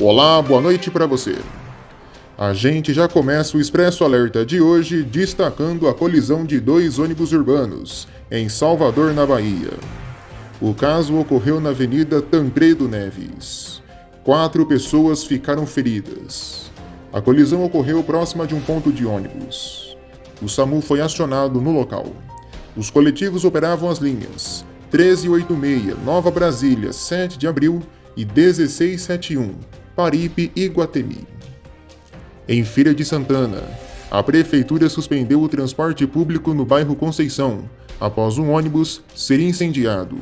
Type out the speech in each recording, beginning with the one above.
Olá, boa noite para você. A gente já começa o Expresso Alerta de hoje destacando a colisão de dois ônibus urbanos em Salvador, na Bahia. O caso ocorreu na Avenida Tancredo Neves. 4 pessoas ficaram feridas. A colisão ocorreu próxima de um ponto de ônibus. O SAMU foi acionado no local. Os coletivos operavam as linhas 1386, Nova Brasília, 7 de abril e 1671, Paripe e Guatemi. Em Feira de Santana, a prefeitura suspendeu o transporte público no bairro Conceição, após um ônibus ser incendiado.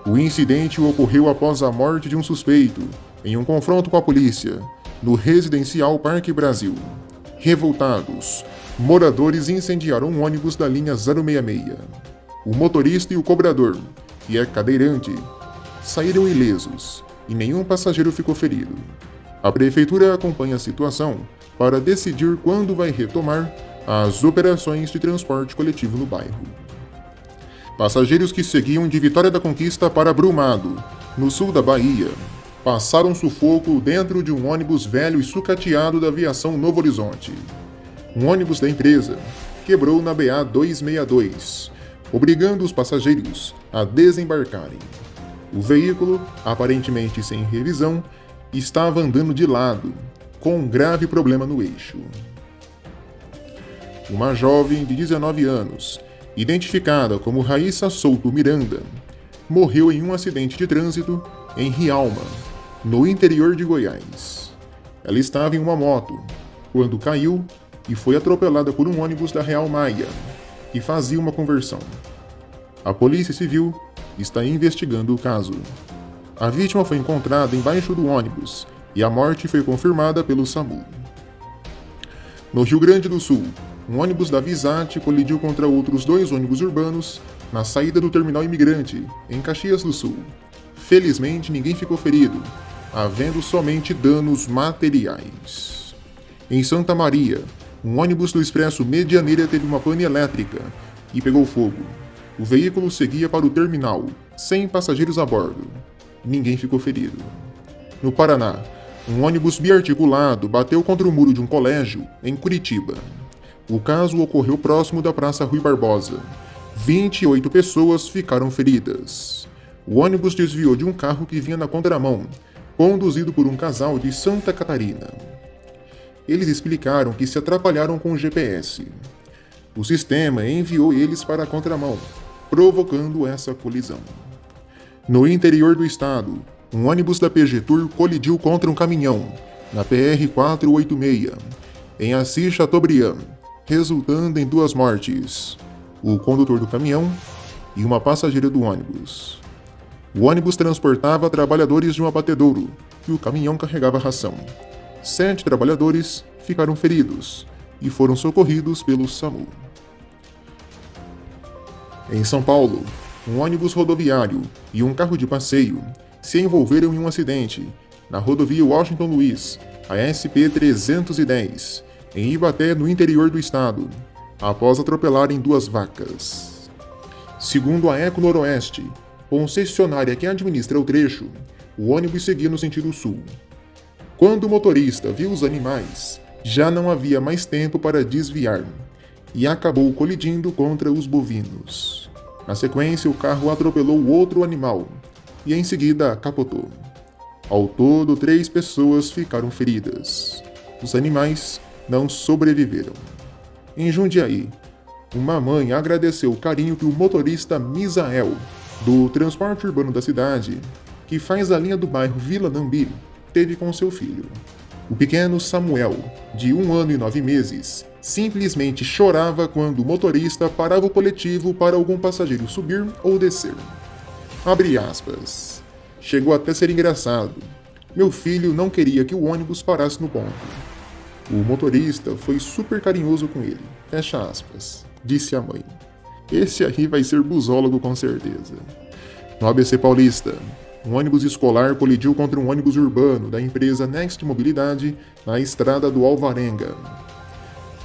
O incidente ocorreu após a morte de um suspeito, em um confronto com a polícia, no residencial Parque Brasil. Revoltados, moradores incendiaram um ônibus da linha 066. O motorista e o cobrador, que é cadeirante, saíram ilesos e nenhum passageiro ficou ferido. A prefeitura acompanha a situação para decidir quando vai retomar as operações de transporte coletivo no bairro. Passageiros que seguiam de Vitória da Conquista para Brumado, no sul da Bahia, passaram sufoco dentro de um ônibus velho e sucateado da aviação Novo Horizonte. Um ônibus da empresa quebrou na BA 262, obrigando os passageiros a desembarcarem. O veículo, aparentemente sem revisão, estava andando de lado, com um grave problema no eixo. Uma jovem de 19 anos, identificada como Raíssa Souto Miranda, morreu em um acidente de trânsito em Rialma, no interior de Goiás. Ela estava em uma moto, quando caiu e foi atropelada por um ônibus da Real Maia, que fazia uma conversão. A Polícia Civil está investigando o caso. A vítima foi encontrada embaixo do ônibus e a morte foi confirmada pelo SAMU. No Rio Grande do Sul, um ônibus da Visat colidiu contra outros 2 ônibus urbanos na saída do terminal Imigrante, em Caxias do Sul. Felizmente, ninguém ficou ferido, havendo somente danos materiais. Em Santa Maria, um ônibus do Expresso Medianeira teve uma pane elétrica e pegou fogo. O veículo seguia para o terminal, sem passageiros a bordo. Ninguém ficou ferido. No Paraná, um ônibus biarticulado bateu contra o muro de um colégio em Curitiba. O caso ocorreu próximo da Praça Rui Barbosa. 28 pessoas ficaram feridas. O ônibus desviou de um carro que vinha na contramão, conduzido por um casal de Santa Catarina. Eles explicaram que se atrapalharam com o GPS. O sistema enviou eles para a contramão, provocando essa colisão. No interior do estado, um ônibus da PG Tour colidiu contra um caminhão, na PR 486, em Assis Chateaubriand, resultando em 2 mortes, o condutor do caminhão e uma passageira do ônibus. O ônibus transportava trabalhadores de um abatedouro e o caminhão carregava ração. 7 trabalhadores ficaram feridos e foram socorridos pelo SAMU. Em São Paulo, um ônibus rodoviário e um carro de passeio se envolveram em um acidente na rodovia Washington Luiz, a SP-310, em Ibaté, no interior do estado, após atropelarem 2 vacas. Segundo a Eco Noroeste, concessionária que administra o trecho, o ônibus seguia no sentido sul. Quando o motorista viu os animais, já não havia mais tempo para desviar e acabou colidindo contra os bovinos. Na sequência, o carro atropelou outro animal e em seguida capotou. Ao todo, 3 pessoas ficaram feridas. Os animais não sobreviveram. Em Jundiaí, uma mãe agradeceu o carinho que o motorista Misael, do transporte urbano da cidade, que faz a linha do bairro Vila Nambi, teve com seu filho. O pequeno Samuel, de 1 ano e 9 meses, simplesmente chorava quando o motorista parava o coletivo para algum passageiro subir ou descer. Abre aspas. Chegou até ser engraçado. Meu filho não queria que o ônibus parasse no ponto. O motorista foi super carinhoso com ele. Fecha aspas. Disse a mãe. Esse aí vai ser busólogo com certeza. No ABC Paulista, um ônibus escolar colidiu contra um ônibus urbano da empresa Next Mobilidade na estrada do Alvarenga.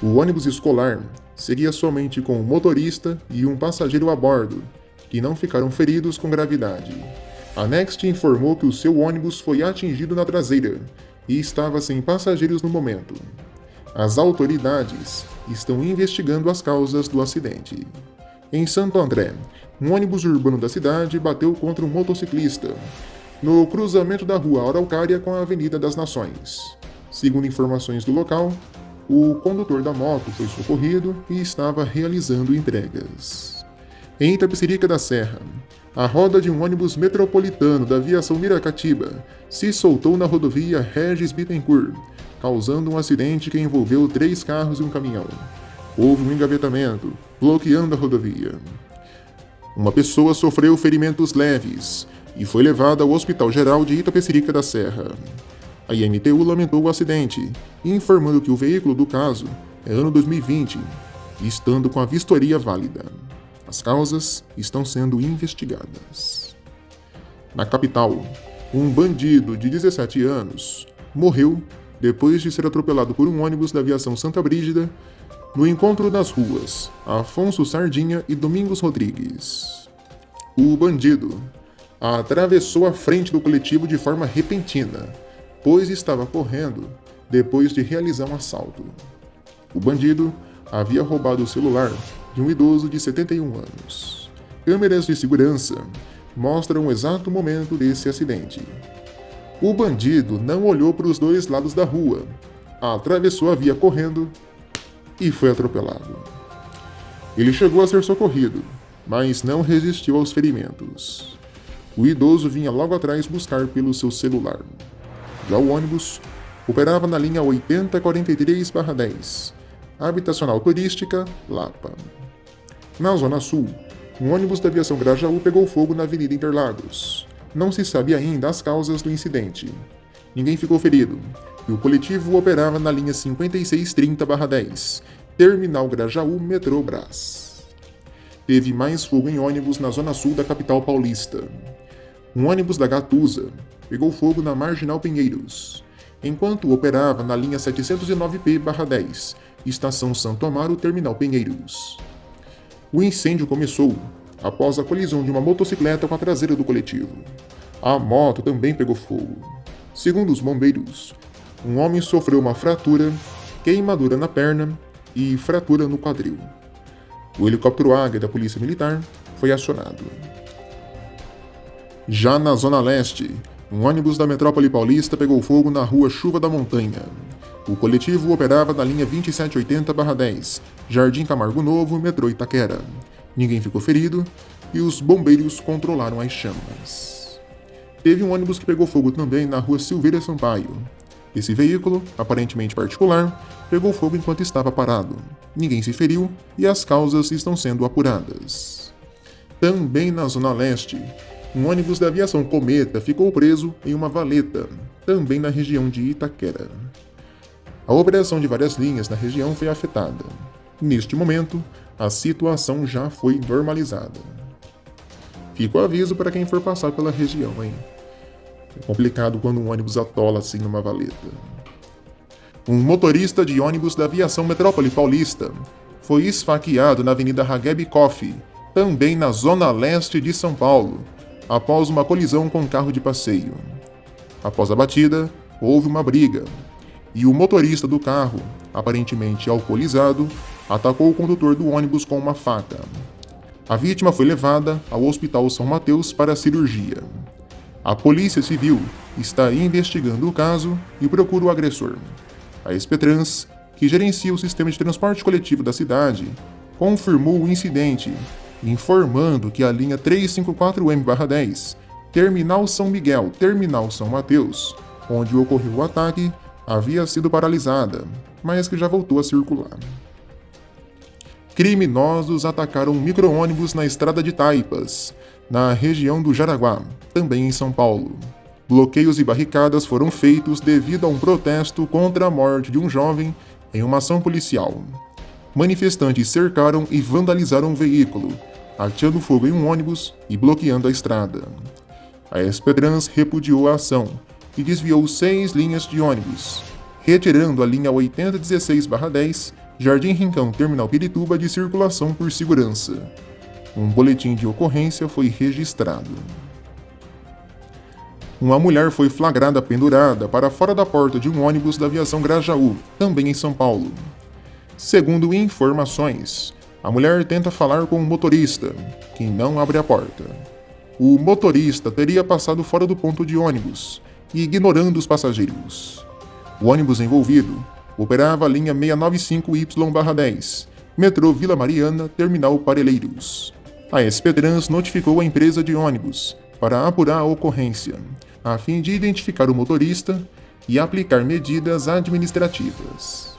O ônibus escolar seguia somente com o motorista e um passageiro a bordo, que não ficaram feridos com gravidade. A Next informou que o seu ônibus foi atingido na traseira e estava sem passageiros no momento. As autoridades estão investigando as causas do acidente. Em Santo André, um ônibus urbano da cidade bateu contra um motociclista no cruzamento da rua Araucária com a Avenida das Nações. Segundo informações do local, o condutor da moto foi socorrido e estava realizando entregas. Em Itapecerica da Serra, a roda de um ônibus metropolitano da Aviação Miracatiba se soltou na rodovia Regis Bittencourt, causando um acidente que envolveu 3 carros e um caminhão. Houve um engavetamento, bloqueando a rodovia. Uma pessoa sofreu ferimentos leves e foi levada ao Hospital Geral de Itapecerica da Serra. A IMTU lamentou o acidente, informando que o veículo do caso é ano 2020, estando com a vistoria válida. As causas estão sendo investigadas. Na capital, um bandido de 17 anos morreu depois de ser atropelado por um ônibus da Aviação Santa Brígida no encontro das ruas Afonso Sardinha e Domingos Rodrigues. O bandido atravessou a frente do coletivo de forma repentina, pois estava correndo depois de realizar um assalto. O bandido havia roubado o celular de um idoso de 71 anos. Câmeras de segurança mostram o exato momento desse acidente. O bandido não olhou para os dois lados da rua, atravessou a via correndo e foi atropelado. Ele chegou a ser socorrido, mas não resistiu aos ferimentos. O idoso vinha logo atrás buscar pelo seu celular. Já o ônibus operava na linha 8043/10, habitacional turística, Lapa. Na Zona Sul, um ônibus da Aviação Grajaú pegou fogo na Avenida Interlagos. Não se sabe ainda as causas do incidente. Ninguém ficou ferido, e o coletivo operava na linha 5630/10, Terminal Grajaú Metrô Brás. Teve mais fogo em ônibus na Zona Sul da capital paulista. Um ônibus da Gatusa pegou fogo na Marginal Pinheiros, enquanto operava na linha 709P/10, Estação Santo Amaro, Terminal Pinheiros. O incêndio começou após a colisão de uma motocicleta com a traseira do coletivo. A moto também pegou fogo. Segundo os bombeiros, um homem sofreu uma fratura, queimadura na perna e fratura no quadril. O helicóptero Águia da Polícia Militar foi acionado. Já na Zona Leste, um ônibus da Metrópole Paulista pegou fogo na rua Chuva da Montanha. O coletivo operava na linha 2780/10, Jardim Camargo Novo, Metrô Itaquera. Ninguém ficou ferido e os bombeiros controlaram as chamas. Teve um ônibus que pegou fogo também na rua Silveira Sampaio. Esse veículo, aparentemente particular, pegou fogo enquanto estava parado. Ninguém se feriu e as causas estão sendo apuradas. Também na Zona Leste, um ônibus da Aviação Cometa ficou preso em uma valeta, também na região de Itaquera. A operação de várias linhas na região foi afetada. Neste momento, a situação já foi normalizada. Fica o aviso para quem for passar pela região, hein? É complicado quando um ônibus atola assim numa valeta. Um motorista de ônibus da Aviação Metrópole Paulista foi esfaqueado na Avenida Hageb Coffee, também na zona leste de São Paulo, após uma colisão com um carro de passeio. Após a batida, houve uma briga, e o motorista do carro, aparentemente alcoolizado, atacou o condutor do ônibus com uma faca. A vítima foi levada ao Hospital São Mateus para cirurgia. A Polícia Civil está investigando o caso e procura o agressor. A Espetrans, que gerencia o sistema de transporte coletivo da cidade, confirmou o incidente, informando que a linha 354M/10, Terminal São Miguel, Terminal São Mateus, onde ocorreu o ataque, havia sido paralisada, mas que já voltou a circular. Criminosos atacaram um micro-ônibus na estrada de Taipas, na região do Jaraguá, também em São Paulo. Bloqueios e barricadas foram feitos devido a um protesto contra a morte de um jovem em uma ação policial. Manifestantes cercaram e vandalizaram o veículo, ateando fogo em um ônibus e bloqueando a estrada. A Espetrans repudiou a ação e desviou 6 linhas de ônibus, retirando a linha 8016/10, Jardim Rincão Terminal Pirituba de circulação por segurança. Um boletim de ocorrência foi registrado. Uma mulher foi flagrada pendurada para fora da porta de um ônibus da aviação Grajaú, também em São Paulo. Segundo informações, a mulher tenta falar com o motorista, que não abre a porta. O motorista teria passado fora do ponto de ônibus, ignorando os passageiros. O ônibus envolvido operava a linha 695Y/10, metrô Vila Mariana, terminal Parelheiros. A SP Trans notificou a empresa de ônibus para apurar a ocorrência, a fim de identificar o motorista e aplicar medidas administrativas.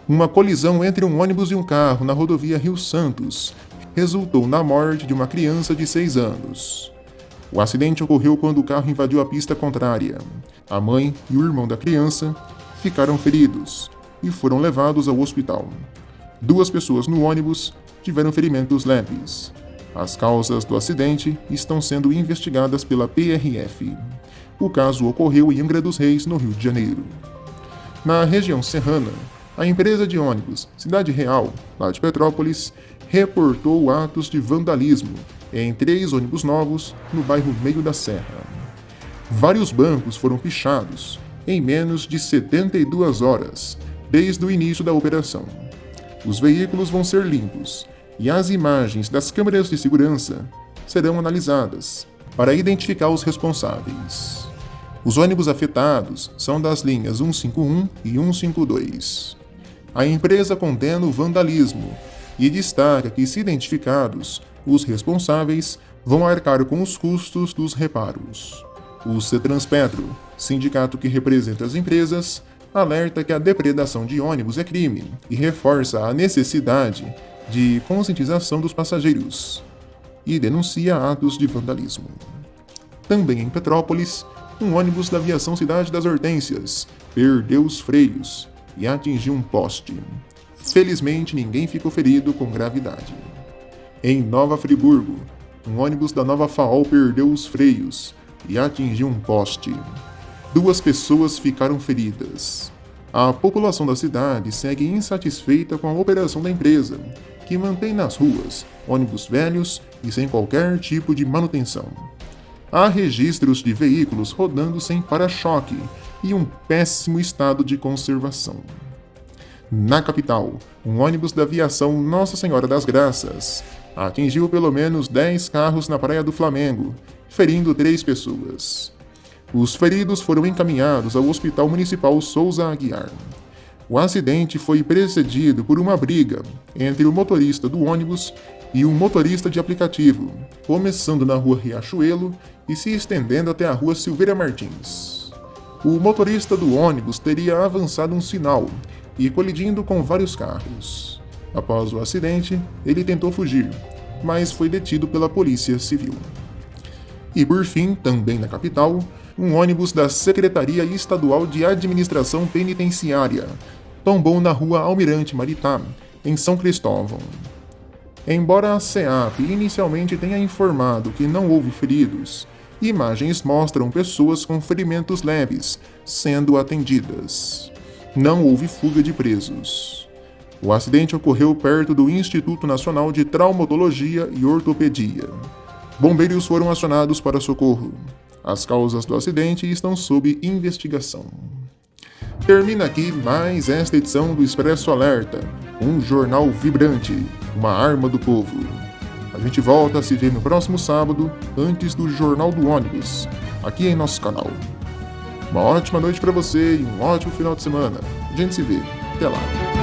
Uma colisão entre um ônibus e um carro na rodovia Rio Santos resultou na morte de uma criança de 6 anos. O acidente ocorreu quando o carro invadiu a pista contrária. A mãe e o irmão da criança ficaram feridos e foram levados ao hospital. 2 pessoas no ônibus tiveram ferimentos leves. As causas do acidente estão sendo investigadas pela PRF. O caso ocorreu em Angra dos Reis, no Rio de Janeiro. Na região serrana, a empresa de ônibus Cidade Real, lá de Petrópolis, reportou atos de vandalismo em 3 ônibus novos no bairro Meio da Serra. Vários bancos foram pichados em menos de 72 horas, desde o início da operação. Os veículos vão ser limpos e as imagens das câmeras de segurança serão analisadas para identificar os responsáveis. Os ônibus afetados são das linhas 151 e 152. A empresa condena o vandalismo e destaca que, se identificados, os responsáveis vão arcar com os custos dos reparos. O Cetranspetro, sindicato que representa as empresas, alerta que a depredação de ônibus é crime e reforça a necessidade de conscientização dos passageiros e denuncia atos de vandalismo. Também em Petrópolis, um ônibus da aviação Cidade das Hortênsias perdeu os freios e atingiu um poste. Felizmente, ninguém ficou ferido com gravidade. Em Nova Friburgo, um ônibus da Nova FAOL perdeu os freios e atingiu um poste. 2 pessoas ficaram feridas. A população da cidade segue insatisfeita com a operação da empresa, que mantém nas ruas ônibus velhos e sem qualquer tipo de manutenção. Há registros de veículos rodando sem para-choque e um péssimo estado de conservação. Na capital, um ônibus da aviação Nossa Senhora das Graças atingiu pelo menos 10 carros na Praia do Flamengo, ferindo 3 pessoas. Os feridos foram encaminhados ao Hospital Municipal Souza Aguiar. O acidente foi precedido por uma briga entre o motorista do ônibus e um motorista de aplicativo, começando na rua Riachuelo e se estendendo até a rua Silveira Martins. O motorista do ônibus teria avançado um sinal e colidindo com vários carros. Após o acidente, ele tentou fugir, mas foi detido pela Polícia Civil. E por fim, também na capital, um ônibus da Secretaria Estadual de Administração Penitenciária tombou na rua Almirante Maritá, em São Cristóvão. Embora a SEAP inicialmente tenha informado que não houve feridos, imagens mostram pessoas com ferimentos leves sendo atendidas. Não houve fuga de presos. O acidente ocorreu perto do Instituto Nacional de Traumatologia e Ortopedia. Bombeiros foram acionados para socorro. As causas do acidente estão sob investigação. Termina aqui mais esta edição do Expresso Alerta, um jornal vibrante, uma arma do povo. A gente volta a se ver no próximo sábado, antes do Jornal do Ônibus, aqui em nosso canal. Uma ótima noite para você e um ótimo final de semana. A gente se vê. Até lá.